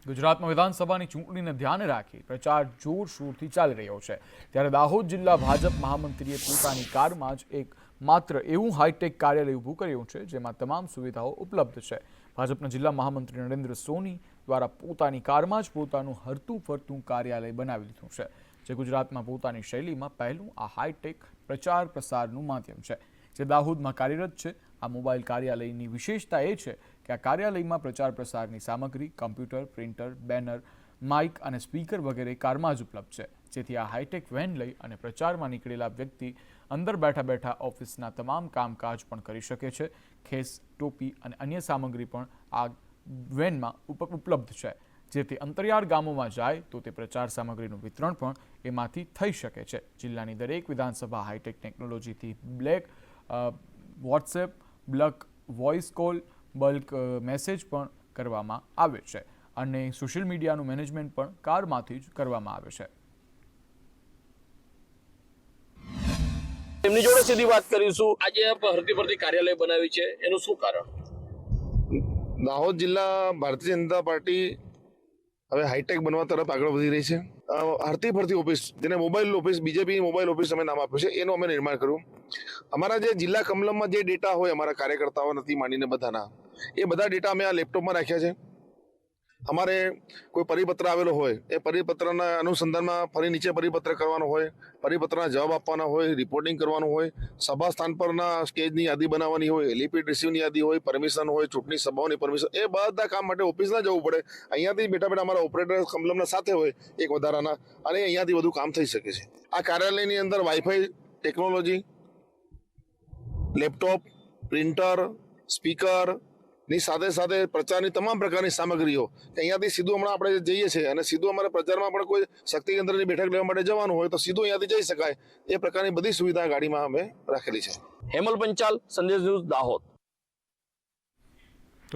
ગુજરાતમાં વિધાનસભાની ચૂંટણીને ધ્યાને રાખી પ્રચાર જોરશોરથી ચાલી રહ્યો છે, ત્યારે દાહોદ જિલ્લા ભાજપ મહામંત્રીએ પોતાની કારમાં જ એક માત્ર એવું હાઈટેક કાર્યાલય ઊભું કર્યું છે, જેમાં તમામ સુવિધાઓ ઉપલબ્ધ છે. ભાજપના જિલ્લા મહામંત્રી નરેન્દ્ર સોની દ્વારા પોતાની કારમાં જ પોતાનું હરતું ફરતું કાર્યાલય બનાવી લીધું છે, જે ગુજરાતમાં પોતાની શૈલીમાં પહેલું આ હાઈટેક પ્રચાર પ્રસારનું માધ્યમ છે, જે દાહોદમાં કાર્યરત છે. આ મોબાઈલ કાર્યાલયની વિશેષતા એ છે કે આ કાર્યાલયમાં પ્રચાર પ્રસારની સામગ્રી, કમ્પ્યુટર, પ્રિન્ટર, બેનર, માઇક અને સ્પીકર વગેરે કારમાં જ ઉપલબ્ધ છે, જેથી આ હાઈટેક વેન લઈ અને પ્રચારમાં નીકળેલા વ્યક્તિ અંદર બેઠા બેઠા ઓફિસના તમામ કામકાજ પણ કરી શકે છે. ખેસ, ટોપી અને અન્ય સામગ્રી પણ આ વેનમાં ઉપલબ્ધ છે, જેથી અંતરિયાળ ગામોમાં જાય તો તે પ્રચાર સામગ્રીનું વિતરણ પણ એમાંથી થઈ શકે છે. જિલ્લાની દરેક વિધાનસભા હાઈટેક ટેકનોલોજીથી black WhatsApp, bulk voice call, bulk message પણ કરવામાં આવે છે અને સોશિયલ મીડિયાનું મેનેજમેન્ટ પણ કારમાંથી જ કરવામાં આવે છે. એમની જોડે સીધી વાત કરીશું. આજે હરતી ફરતી કાર્યાલય બનાવી છે, એનું શું કારણ? દાહોદ જિલ્લા ભારતીય જનતા પાર્ટી હવે હાઈટેક બનવા તરફ આગળ વધી રહી છે. હરતી ફરતી ઓફિસ, જેને mobile office, BJP mobile office અમે નામ આપ્યું છે, એનું અમે નિર્માણ કર્યું. અમારા જે જિલ્લા કમલમમાં જે ડેટા હોય અમારા કાર્યકર્તાઓ નથી માંડીને બધાના, એ બધા ડેટા અમે આ લેપટોપમાં રાખ્યા છે. અમારે કોઈ પરિપત્ર આવેલો હોય, એ પરિપત્રના અનુસંધાનમાં ફરી નીચે પરિપત્ર કરવાનો હોય, પરિપત્રના જવાબ આપવાના હોય, રિપોર્ટિંગ કરવાનું હોય, સભા સ્થાન પરના સ્ટેજની યાદી બનાવવાની હોય, લિપિડ રિસીવની યાદી હોય, પરમિશન હોય, ચૂંટણી સભાઓની પરમિશન, એ બધા કામ માટે ઓફિસ ના જવું પડે. અહીંયાથી બેઠા બેઠા અમારા ઓપરેટર કમલમના સાથે હોય એક વધારાના, અને અહીંયાથી બધું કામ થઈ શકે છે. આ કાર્યાલયની અંદર wifi technology, laptop, printer, speaker ની સાથે સાથે પ્રચારની તમામ પ્રકારની સામગ્રીઓ, અહીંયાથી સીધું હમણાં આપણે જઈએ છીએ અને સીધું અમારા પ્રચારમાં પણ કોઈ શક્તિ કેન્દ્રની બેઠક લેવા માટે જવાનું હોય તો સીધું અહીંયાથી જઈ શકાય, એ પ્રકારની બધી સુવિધા ગાડીમાં અમે રાખેલી છે. હેમલ પંચાલ, સંદેશ ન્યૂઝ, દાહોદ. તો